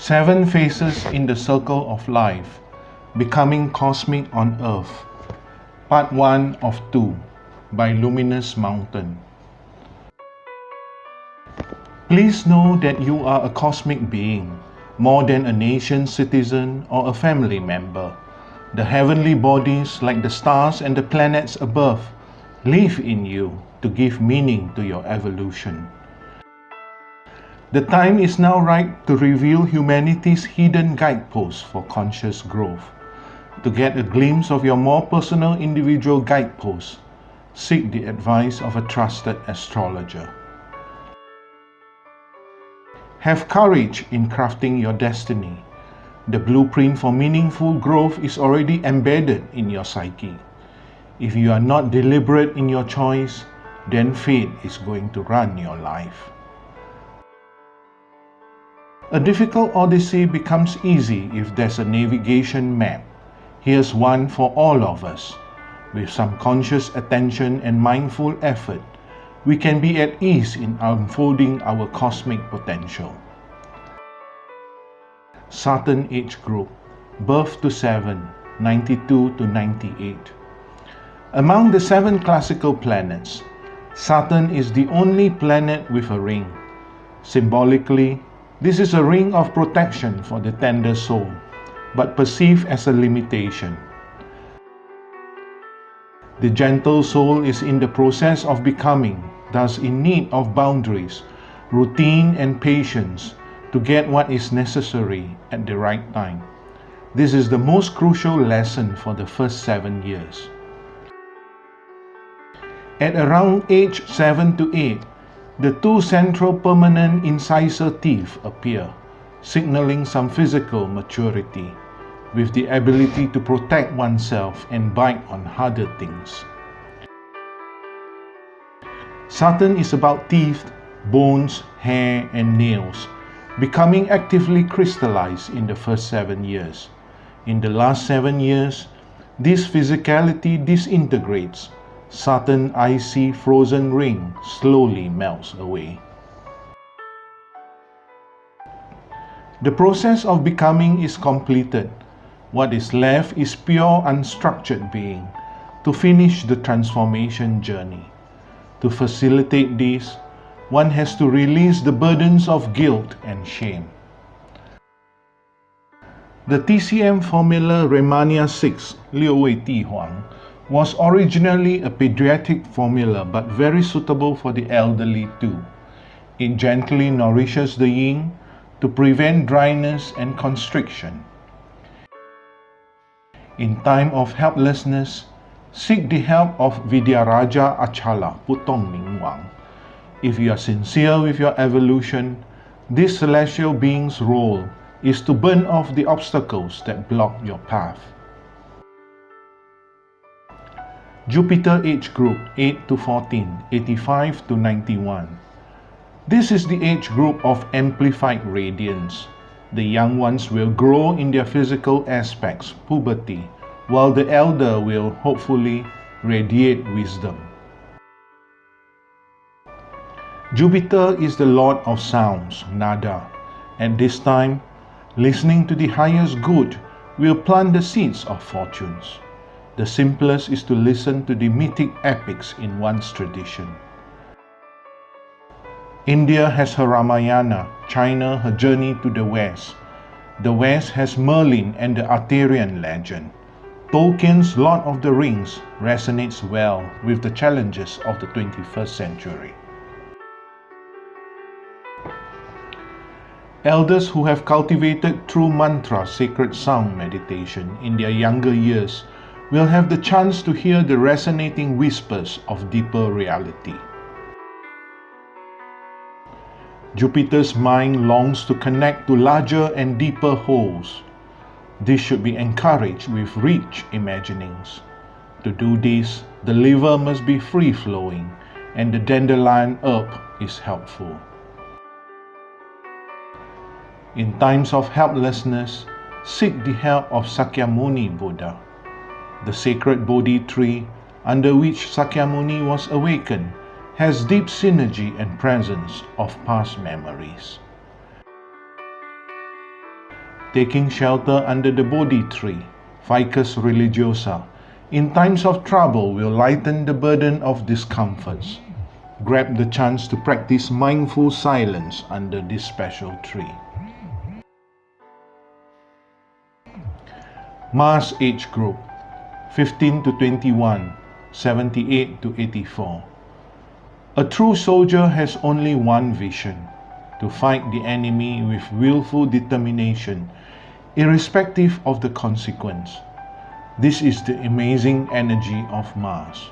Seven Phases in the Circle of Life, Becoming Cosmic on Earth, Part 1 of 2, by Luminous Mountain. Please know that you are a cosmic being, more than a nation citizen or a family member. The heavenly bodies, like the stars and the planets above, live in you to give meaning to your evolution. The time is now right to reveal humanity's hidden guideposts for conscious growth. To get a glimpse of your more personal individual guideposts, seek the advice of a trusted astrologer. Have courage in crafting your destiny. The blueprint for meaningful growth is already embedded in your psyche. If you are not deliberate in your choice, then fate is going to run your life. A difficult odyssey becomes easy if there's a navigation map. Here's one for all of us. With some conscious attention and mindful effort, we can be at ease in unfolding our cosmic potential. Saturn Age Group, birth to 7, 92 to 98. Among the 7 classical planets, Saturn is the only planet with a ring. Symbolically, this is a ring of protection for the tender soul, but perceived as a limitation. The gentle soul is in the process of becoming, thus in need of boundaries, routine and patience to get what is necessary at the right time. This is the most crucial lesson for the first 7 years. At around age 7 to 8, the 2 central permanent incisor teeth appear, signaling some physical maturity, with the ability to protect oneself and bite on harder things. Saturn is about teeth, bones, hair, and nails, becoming actively crystallized in the first 7 years. In the last 7 years, this physicality disintegrates. Saturn's icy frozen ring slowly melts away. The process of becoming is completed. What is left is pure unstructured being to finish the transformation journey. To facilitate this, one has to release the burdens of guilt and shame. The TCM formula Rehmannia 6, Liu Wei Ti Huang, was originally a pediatric formula but very suitable for the elderly too. It gently nourishes the yin to prevent dryness and constriction. In time of helplessness, seek the help of Vidyaraja Achala Putong Ming Wang. If you are sincere with your evolution, this celestial being's role is to burn off the obstacles that block your path. Jupiter Age Group 8 to 14, 85 to 91. This is the age group of amplified radiance. The young ones will grow in their physical aspects, puberty, while the elder will hopefully radiate wisdom. Jupiter is the lord of sounds, nada. At this time, listening to the highest good will plant the seeds of fortunes. The simplest is to listen to the mythic epics in one's tradition. India has her Ramayana, China her journey to the West. The West has Merlin and the Arthurian legend. Tolkien's Lord of the Rings resonates well with the challenges of the 21st century. Elders who have cultivated true mantra sacred sound meditation in their younger years will have the chance to hear the resonating whispers of deeper reality. Jupiter's mind longs to connect to larger and deeper wholes. This should be encouraged with rich imaginings. To do this, the liver must be free-flowing, and the dandelion herb is helpful. In times of helplessness, seek the help of Sakyamuni Buddha. The sacred Bodhi tree under which Sakyamuni was awakened has deep synergy and presence of past memories. taking shelter under the Bodhi tree, Ficus religiosa, in times of trouble will lighten the burden of discomforts. Grab the chance to practice mindful silence under this special tree. Mars age group 15 to 21, 78 to 84. A true soldier has only one vision: to fight the enemy with willful determination, irrespective of the consequence. This is the amazing energy of Mars.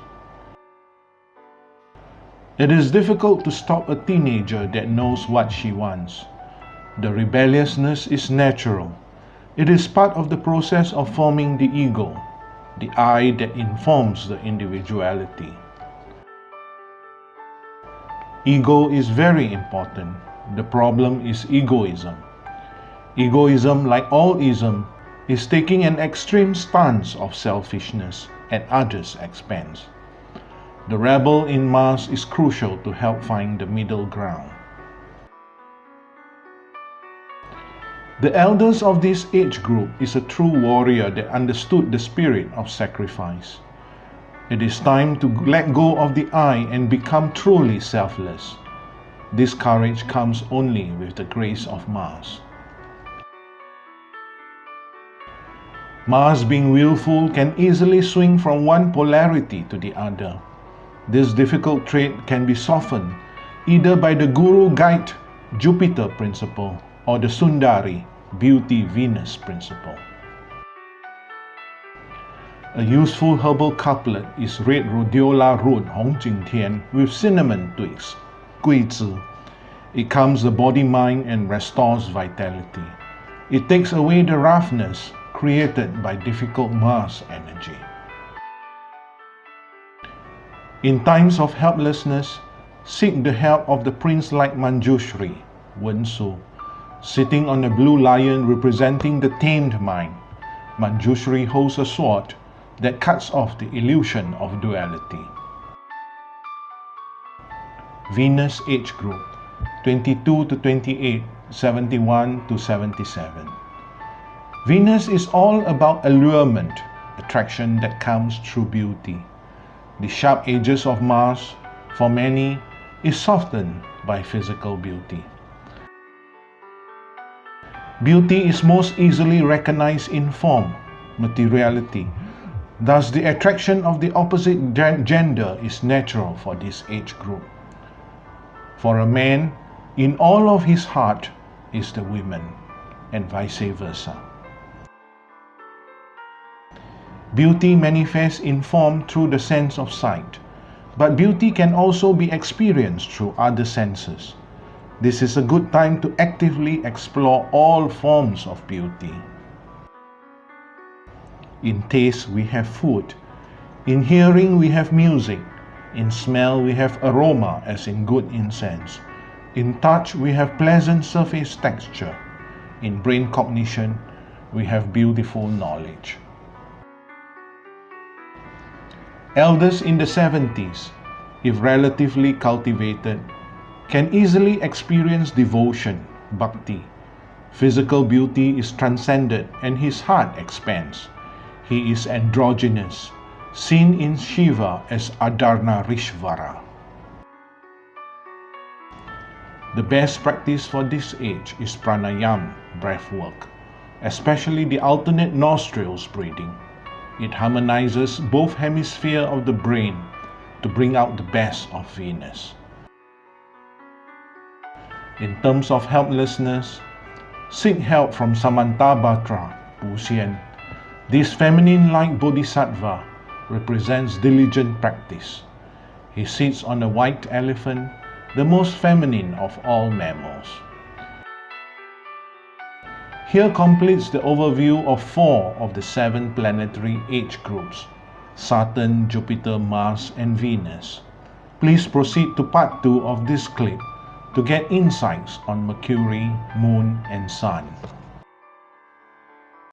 It is difficult to stop a teenager that knows what she wants. The rebelliousness is natural. It is part of the process of forming the ego, the I that informs the individuality. Ego is very important. The problem is egoism. Egoism, like all ism, is taking an extreme stance of selfishness at others' expense. The rebel in Mars is crucial to help find the middle ground. The elders of this age group is a true warrior that understood the spirit of sacrifice. It is time to let go of the I and become truly selfless. This courage comes only with the grace of Mars. Mars, being willful, can easily swing from one polarity to the other. This difficult trait can be softened either by the Guru Guide Jupiter principle or the Sundari Beauty Venus principle. A useful herbal couplet is red rhodiola root Hong Jing Tian with cinnamon twigs, Gui Zi. It calms the body, mind, and restores vitality. It takes away the roughness created by difficult Mars energy. In times of helplessness, seek the help of the prince-like Manjushri, Wen Su. Sitting on a blue lion representing the tamed mind, Manjushri holds a sword that cuts off the illusion of duality. Venus age group 22 to 28, 71 to 77. Venus is all about allurement, attraction that comes through beauty. The sharp edges of Mars, for many, is softened by physical beauty. Beauty is most easily recognized in form, materiality. Thus, the attraction of the opposite gender is natural for this age group. For a man, in all of his heart is the woman, and vice versa. Beauty manifests in form through the sense of sight, but beauty can also be experienced through other senses. This is a good time to actively explore all forms of beauty. In taste, we have food. In hearing, we have music. In smell, we have aroma, as in good incense. In touch, we have pleasant surface texture. In brain cognition, we have beautiful knowledge. Elders in the 70s, if relatively cultivated, can easily experience devotion, bhakti. Physical beauty is transcended and his heart expands. He is androgynous, seen in Shiva as Adharnarishvara. The best practice for this age is pranayam, breath work, especially the alternate nostrils breathing. It harmonizes both hemispheres of the brain to bring out the best of Venus. In terms of helplessness, seek help from Samantabhadra, Pu Xian. This feminine-like bodhisattva represents diligent practice. He sits on a white elephant, the most feminine of all mammals. Here completes the overview of 4 of the 7 planetary age groups: Saturn, Jupiter, Mars, and Venus. Please proceed to part 2 of this clip to get insights on Mercury, Moon, and Sun.